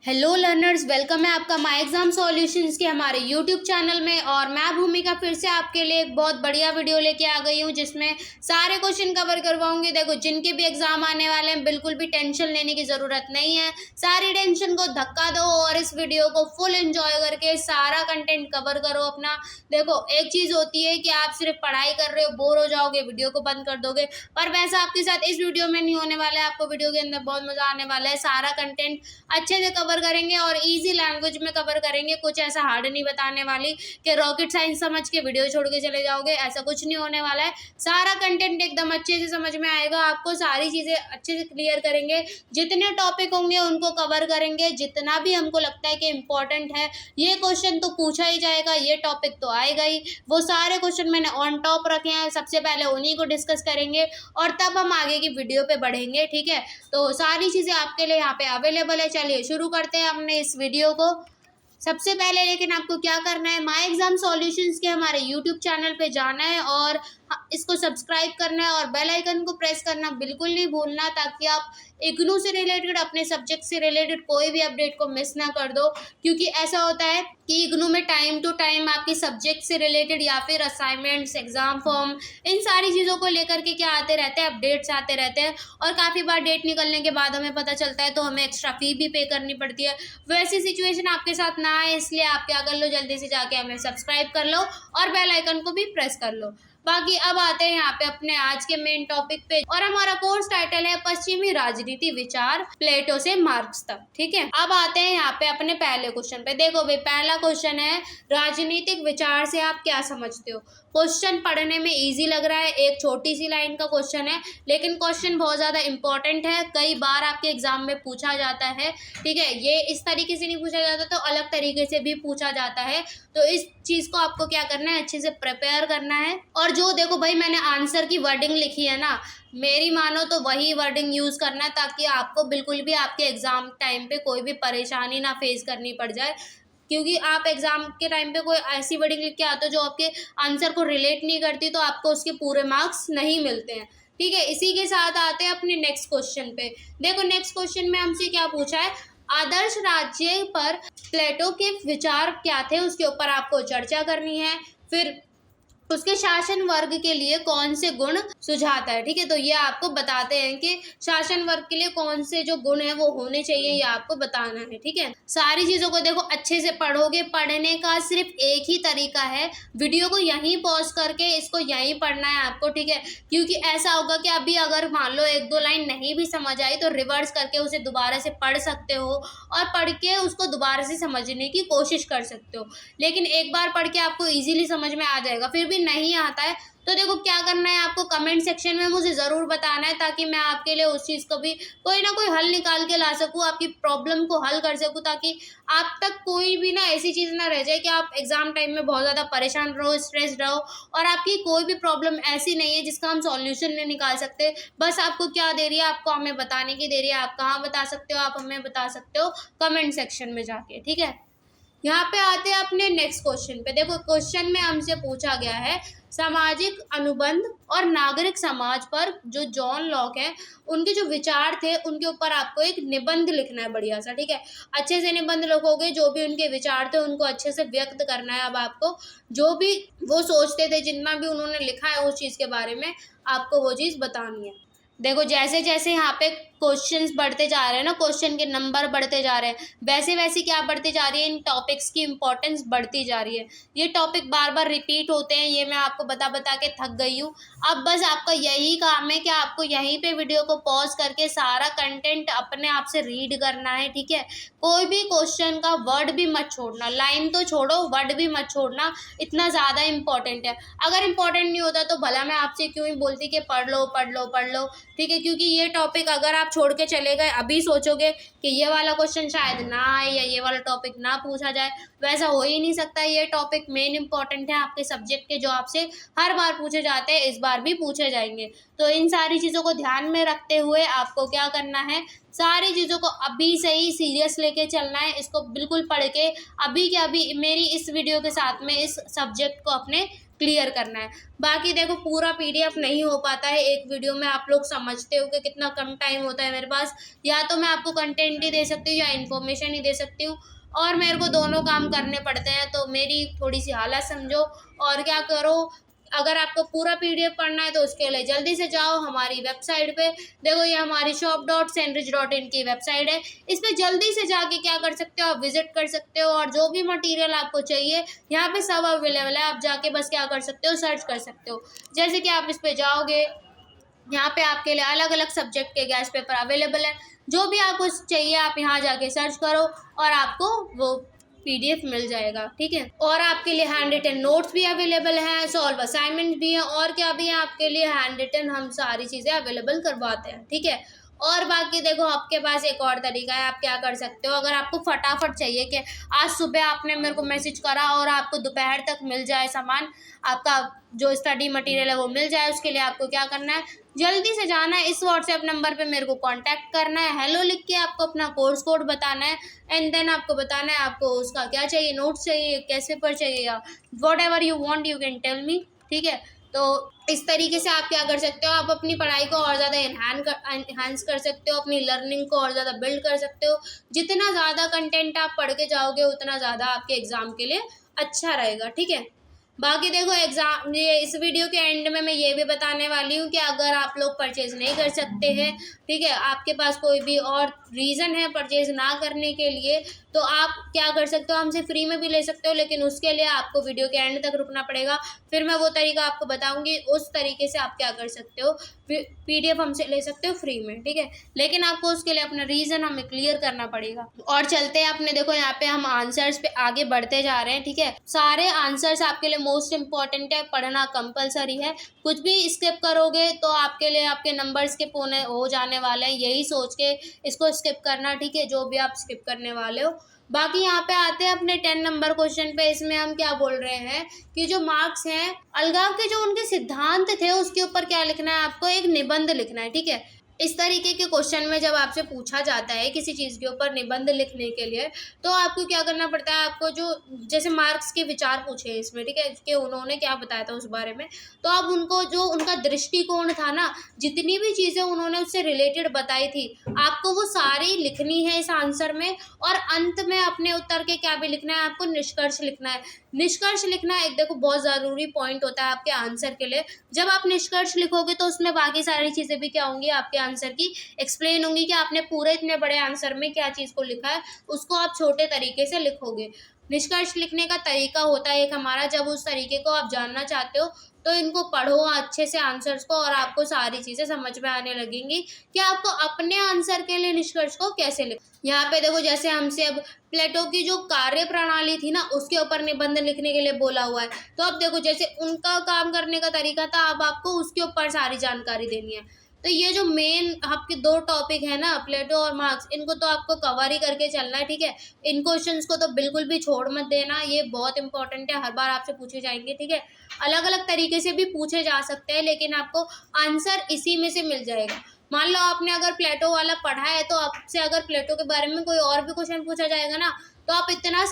Hello learners, welcome है आपका my exam solutions के हमारे यूट्यूब चैनल में। और मैं भूमिका फिर से आपके लिए एक बहुत बढ़िया वीडियो लेके आ गई हूँ जिसमें सारे क्वेश्चन कवर करवाऊंगी। देखो, जिनके भी एग्जाम आने वाले हैं बिल्कुल भी टेंशन लेने की ज़रूरत नहीं है। सारी टेंशन को धक्का दो और इस वीडियो को फुल एंजॉय करके सारा कंटेंट कवर करो अपना। देखो, एक चीज़ होती है कि आप सिर्फ पढ़ाई कर रहे हो, बोर हो जाओगे, वीडियो को बंद कर दोगे, पर वैसा आपके साथ इस वीडियो में नहीं होने वाला है। आपको वीडियो के अंदर बहुत मज़ा आने वाला है। सारा कंटेंट अच्छे से कवर करेंगे और इजी लैंग्वेज में कवर करेंगे। कुछ ऐसा हार्ड नहीं बताने वाली कि रॉकेट साइंस समझ के वीडियो छोड़ के चले जाओगे, ऐसा कुछ नहीं होने वाला है। सारा कंटेंट एकदम अच्छे से समझ में आएगा आपको, सारी चीज़ें अच्छे से क्लियर करेंगे। जितने टॉपिक होंगे उनको कवर करेंगे। जितना भी हमको लगता है कि इम्पोर्टेंट है, ये क्वेश्चन तो पूछा ही जाएगा, ये टॉपिक तो आएगा ही, वो सारे क्वेश्चन मैंने ऑन टॉप रखे हैं। सबसे पहले उन्हीं को डिस्कस करेंगे और तब हम आगे की वीडियो पे बढ़ेंगे। ठीक है, तो सारी चीज़ें आपके लिए यहाँ पे अवेलेबल है। चलिए शुरू करते हैं हमने इस वीडियो को। सबसे पहले लेकिन आपको क्या करना है, माय एग्जाम सॉल्यूशंस के हमारे यूट्यूब चैनल पे जाना है और इसको सब्सक्राइब करना है और बेल आइकन को प्रेस करना बिल्कुल नहीं भूलना, ताकि आप इग्नू से रिलेटेड, अपने सब्जेक्ट से रिलेटेड कोई भी अपडेट को मिस ना कर दो। क्योंकि ऐसा होता है कि इग्नू में टाइम टू टाइम आपकी सब्जेक्ट से रिलेटेड या फिर असाइनमेंट्स, एग्जाम फॉर्म, इन सारी चीज़ों को लेकर के क्या आते रहते हैं, अपडेट्स आते रहते हैं। और काफ़ी बार डेट निकलने के बाद हमें पता चलता है तो हमें एक्स्ट्रा फी भी पे करनी पड़ती है। वैसी सिचुएशन आपके साथ ना आए, इसलिए आप क्या कर लो, जल्दी से जाके हमें सब्सक्राइब कर लो और बेल आइकन को भी प्रेस कर लो। बाकी अब आते हैं यहाँ पे अपने आज के मेन टॉपिक पे, और हमारा कोर्स टाइटल है पश्चिमी राजनीति विचार, प्लेटो से मार्क्स तक। ठीक है, अब आते हैं यहाँ पे अपने पहले क्वेश्चन पे। देखो भाई, पहला क्वेश्चन है, राजनीतिक विचार से आप क्या समझते हो। क्वेश्चन पढ़ने में इजी लग रहा है, एक छोटी सी लाइन का क्वेश्चन है, लेकिन क्वेश्चन बहुत ज़्यादा इंपॉर्टेंट है। कई बार आपके एग्जाम में पूछा जाता है। ठीक है, ये इस तरीके से नहीं पूछा जाता तो अलग तरीके से भी पूछा जाता है। तो इस चीज़ को आपको क्या करना है, अच्छे से प्रिपेयर करना है। और जो देखो भाई, मैंने आंसर की वर्डिंग लिखी है ना, मेरी मानो तो वही वर्डिंग यूज़ करना है, ताकि आपको बिल्कुल भी आपके एग्ज़ाम टाइम पे कोई भी परेशानी ना फेस करनी पड़ जाए। क्योंकि आप एग्जाम के टाइम पे कोई ऐसी वर्डिंग लिख के आते हो जो आपके आंसर को रिलेट नहीं करती, तो आपको उसके पूरे मार्क्स नहीं मिलते हैं। ठीक है, इसी के साथ आते हैं अपने नेक्स्ट क्वेश्चन पे। देखो, नेक्स्ट क्वेश्चन में हमसे क्या पूछा है, आदर्श राज्य पर प्लेटो के विचार क्या थे, उसके ऊपर आपको चर्चा करनी है। फिर उसके शासन वर्ग के लिए कौन से गुण सुझाता है। ठीक है, तो ये आपको बताते हैं कि शासन वर्ग के लिए कौन से जो गुण है वो होने चाहिए, ये आपको बताना है। ठीक है, सारी चीज़ों को देखो अच्छे से पढ़ोगे। पढ़ने का सिर्फ एक ही तरीका है, वीडियो को यहीं पॉज करके इसको यहीं पढ़ना है आपको। ठीक है, क्योंकि ऐसा होगा कि अभी अगर मान लो एक दो लाइन नहीं भी समझ आई तो रिवर्स करके उसे दोबारा से पढ़ सकते हो और पढ़ के उसको दोबारा से समझने की कोशिश कर सकते हो। लेकिन एक बार पढ़ के आपको ईजिली समझ में आ जाएगा, फिर भी नहीं आता है तो देखो क्या करना है, आपको कमेंट सेक्शन में मुझे ज़रूर बताना है, ताकि मैं आपके लिए उस चीज़ को भी कोई ना कोई हल निकाल के ला सकूँ, आपकी प्रॉब्लम को हल कर सकूँ, ताकि आप तक कोई भी ना ऐसी चीज़ ना रह जाए कि आप एग्ज़ाम टाइम में बहुत ज़्यादा परेशान रहो, स्ट्रेस रहो और आपकी कोई भी प्रॉब्लम ऐसी नहीं है जिसका हम सॉल्यूशन नहीं निकाल सकते। बस आपको क्या दे रही है, आपको हमें बताने की दे रही है। आप कहाँ बता सकते हो, आप हमें बता सकते हो कमेंट सेक्शन में जाके। ठीक है, यहाँ पे आते हैं अपने नेक्स्ट क्वेश्चन पे। देखो, क्वेश्चन में हमसे पूछा गया है, सामाजिक अनुबंध और नागरिक समाज पर जो जॉन लॉक है उनके जो विचार थे उनके ऊपर आपको एक निबंध लिखना है बढ़िया सा। ठीक है, अच्छे से निबंध लिखोगे, जो भी उनके विचार थे उनको अच्छे से व्यक्त करना है। अब आपको जो भी वो सोचते थे, जितना भी उन्होंने लिखा है उस चीज़ के बारे में आपको वो चीज़ बतानी है। देखो, जैसे जैसे यहाँ पे क्वेश्चंस बढ़ते जा रहे हैं ना, क्वेश्चन के नंबर बढ़ते जा रहे हैं, वैसे वैसे क्या बढ़ती जा रही है, इन टॉपिक्स की इंपॉर्टेंस बढ़ती जा रही है। ये टॉपिक बार बार रिपीट होते हैं, ये मैं आपको बता बता के थक गई हूँ। अब बस आपका यही काम है कि आपको यहीं पे वीडियो को पॉज करके सारा कंटेंट अपने आप से रीड करना है। ठीक है, कोई भी क्वेश्चन का वर्ड भी मत छोड़ना, लाइन तो छोड़ो, वर्ड भी मत छोड़ना, इतना ज़्यादा इंपॉर्टेंट है। अगर इंपॉर्टेंट नहीं होता तो भला मैं आपसे क्यों ही बोलती कि पढ़ लो पढ़ लो पढ़ लो। ठीक है, क्योंकि ये टॉपिक अगर आप छोड़ के चले गए, अभी सोचोगे कि ये वाला क्वेश्चन शायद ना आए या ये वाला टॉपिक ना पूछा जाए, वैसा हो ही नहीं सकता। ये टॉपिक मेन इंपॉर्टेंट है आपके सब्जेक्ट के, जो आपसे हर बार पूछे जाते हैं, इस बार भी पूछे जाएंगे। तो इन सारी चीज़ों को ध्यान में रखते हुए आपको क्या करना है, सारी चीज़ों को अभी से ही सीरियस लेके चलना है। इसको बिल्कुल पढ़ के अभी के अभी मेरी इस वीडियो के साथ में इस सब्जेक्ट को अपने क्लियर करना है। बाकी देखो पूरा पीडीएफ नहीं हो पाता है एक वीडियो में, आप लोग समझते हो कि कितना कम टाइम होता है मेरे पास। या तो मैं आपको कंटेंट ही दे सकती हूँ या इन्फॉर्मेशन ही दे सकती हूँ, और मेरे को दोनों काम करने पड़ते हैं। तो मेरी थोड़ी सी हालत समझो और क्या करो। अगर आपको पूरा पीडीएफ पढ़ना है तो उसके लिए जल्दी से जाओ हमारी वेबसाइट पे। देखो ये हमारी shop.senrich.in की वेबसाइट है। इस पे जल्दी से जाके क्या कर सकते हो, आप विजिट कर सकते हो, और जो भी मटेरियल आपको चाहिए यहाँ पे सब अवेलेबल है। आप जाके बस क्या कर सकते हो, सर्च कर सकते हो। जैसे कि आप इस पे जाओगे, यहाँ पे आपके लिए अलग अलग सब्जेक्ट के गैस पेपर अवेलेबल है। जो भी आपको चाहिए आप यहाँ जाके सर्च करो और आपको वो पीडीएफ मिल जाएगा, ठीक है। और आपके लिए हैंड रिटन नोट्स भी अवेलेबल हैं, सॉल्व असाइनमेंट भी है, और क्या भी है आपके लिए हैंड रिटन, हम सारी चीज़ें अवेलेबल करवाते हैं, ठीक है। और बाकी देखो आपके पास एक और तरीका है, आप क्या कर सकते हो, अगर आपको फटाफट चाहिए कि आज सुबह आपने मेरे को मैसेज करा और आपको दोपहर तक मिल जाए सामान, आपका जो स्टडी मटेरियल है वो मिल जाए, उसके लिए आपको क्या करना है, जल्दी से जाना है इस व्हाट्सएप नंबर पे मेरे को कांटेक्ट करना है। हेलो लिख के आपको अपना कोर्स कोड बताना है, एंड देन आपको बताना है आपको उसका क्या चाहिए, नोट्स चाहिए, कैसे पेपर चाहिए, या whatever you want you can tell me, ठीक है। तो इस तरीके से आप क्या कर सकते हो, आप अपनी पढ़ाई को और ज़्यादा एनहांस कर सकते हो, अपनी लर्निंग को और ज़्यादा बिल्ड कर सकते हो। जितना ज़्यादा कंटेंट आप पढ़ के जाओगे उतना ज़्यादा आपके एग्ज़ाम के लिए अच्छा रहेगा, ठीक है। बाकी देखो एग्ज़ाम, ये इस वीडियो के एंड में मैं ये भी बताने वाली हूँ कि अगर आप लोग परचेज़ नहीं कर सकते हैं, ठीक है, आपके पास कोई भी और रीज़न है परचेज़ ना करने के लिए, तो आप क्या कर सकते हो, हमसे फ्री में भी ले सकते हो, लेकिन उसके लिए आपको वीडियो के एंड तक रुकना पड़ेगा। फिर मैं वो तरीका आपको बताऊंगी, उस तरीके से आप क्या कर सकते हो, पीडीएफ हमसे ले सकते हो फ्री में, ठीक है। लेकिन आपको उसके लिए अपना रीज़न हमें क्लियर करना पड़ेगा। और चलते हैं अपने, देखो यहाँ पे हम आंसर्स पे आगे बढ़ते जा रहे हैं, ठीक है। सारे आंसर्स आपके लिए मोस्ट इंपॉर्टेंट है, पढ़ना कंपलसरी है। कुछ भी स्किप करोगे तो आपके लिए आपके नंबर स्किप हो जाने वाले हैं, यही सोच के इसको स्किप करना, ठीक है, जो भी आप स्किप करने वाले हो। बाकी यहाँ पे आते हैं अपने 10 नंबर क्वेश्चन पे। इसमें हम क्या बोल रहे हैं कि जो मार्क्स हैं, अलगाव के जो उनके सिद्धांत थे उसके ऊपर क्या लिखना है, आपको एक निबंध लिखना है, ठीक है। इस तरीके के क्वेश्चन में जब आपसे पूछा जाता है किसी चीज़ के ऊपर निबंध लिखने के लिए, तो आपको क्या करना पड़ता है, आपको जो जैसे मार्क्स के विचार पूछे इसमें, ठीक है, कि उन्होंने क्या बताया था उस बारे में, तो आप उनको जो उनका दृष्टिकोण था ना, जितनी भी चीज़ें उन्होंने उससे रिलेटेड बताई थी, आपको वो सारी लिखनी है इस आंसर में। और अंत में अपने उत्तर के क्या भी लिखना है, आपको निष्कर्ष लिखना है। निष्कर्ष लिखना एक देखो बहुत ज़रूरी पॉइंट होता है आपके आंसर के लिए। जब आप निष्कर्ष लिखोगे तो उसमें बाकी सारी चीज़ें भी क्या होंगी, आपके आंसर की एक्सप्लेन होंगी कि आपने पूरे इतने बड़े आंसर में क्या चीज़ को लिखा है, उसको आप छोटे तरीके से लिखोगे। निष्कर्ष लिखने का तरीका होता है एक हमारा, जब उस तरीके को आप जानना चाहते हो तो इनको पढ़ो अच्छे से आंसर्स को, और आपको सारी चीज़ें समझ में आने लगेंगी कि आपको अपने आंसर के लिए निष्कर्ष को कैसे लिख। यहाँ पे देखो जैसे हमसे अब प्लेटो की जो कार्य प्रणाली थी ना, उसके ऊपर निबंध लिखने के लिए बोला हुआ है। तो अब देखो जैसे उनका काम करने का तरीका था, अब आपको उसके ऊपर सारी जानकारी देनी है। तो ये जो मेन आपके दो टॉपिक है ना, प्लेटो और मार्क्स, इनको तो आपको कवर ही करके चलना है, ठीक है। इन क्वेश्चंस को तो बिल्कुल भी छोड़ मत देना, ये बहुत इंपॉर्टेंट है, हर बार आपसे पूछे जाएंगे, ठीक है। अलग अलग तरीके से भी पूछे जा सकते हैं, लेकिन आपको आंसर इसी में से मिल जाएगा। मान लो आपने अगर प्लेटो वाला पढ़ा है, तो आपसे अगर प्लेटो के बारे में कोई और भी क्वेश्चन पूछा जाएगा ना, तो आप इतना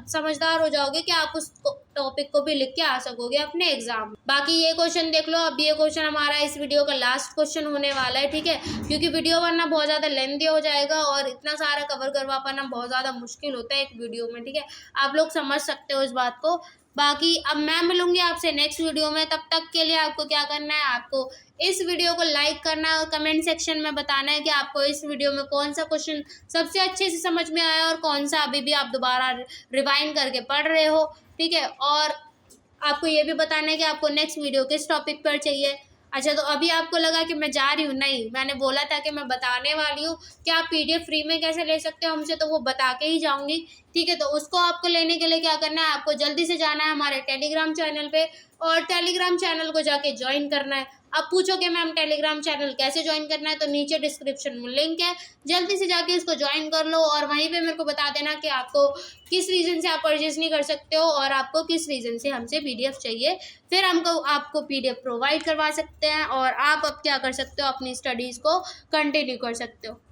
समझदार हो जाओगे कि आप उस टॉपिक को भी लिख के आ सकोगे अपने एग्जाम में। बाकी ये क्वेश्चन देख लो, अब ये क्वेश्चन हमारा इस वीडियो का लास्ट क्वेश्चन होने वाला है, ठीक है, क्योंकि वीडियो बनना बहुत ज़्यादा लेंथी हो जाएगा और इतना सारा कवर करवा पाना बहुत ज़्यादा मुश्किल होता है एक वीडियो में, ठीक है। आप लोग समझ सकते हो इस बात को। बाकी अब मैं मिलूंगी आपसे नेक्स्ट वीडियो में, तब तक के लिए आपको क्या करना है, आपको इस वीडियो को लाइक करना है और कमेंट सेक्शन में बताना है कि आपको इस वीडियो में कौन सा क्वेश्चन सबसे अच्छे से समझ में आया और कौन सा अभी भी आप दोबारा रिवाइंड करके पढ़ रहे हो, ठीक है। और आपको ये भी बताना है कि आपको नेक्स्ट वीडियो किस टॉपिक पर चाहिए। अच्छा, तो अभी आपको लगा कि मैं जा रही हूँ, नहीं, मैंने बोला था कि मैं बताने वाली हूँ कि आप पीडीएफ फ्री में कैसे ले सकते हो हमसे, तो वो बता के ही जाऊँगी, ठीक है। तो उसको आपको लेने के लिए क्या करना है, आपको जल्दी से जाना है हमारे टेलीग्राम चैनल पे और टेलीग्राम चैनल को जाके ज्वाइन करना है। अब पूछोगे मैम टेलीग्राम चैनल कैसे ज्वाइन करना है, तो नीचे डिस्क्रिप्शन में लिंक है, जल्दी से जाके इसको ज्वाइन कर लो और वहीं पे मेरे को बता देना कि आपको किस रीज़न से आप परचेज नहीं कर सकते हो और आपको किस रीज़न से हमसे पीडीएफ चाहिए। फिर हमको आपको पीडीएफ प्रोवाइड करवा सकते हैं और आप अब क्या कर सकते हो, अपनी स्टडीज़ को कंटिन्यू कर सकते हो।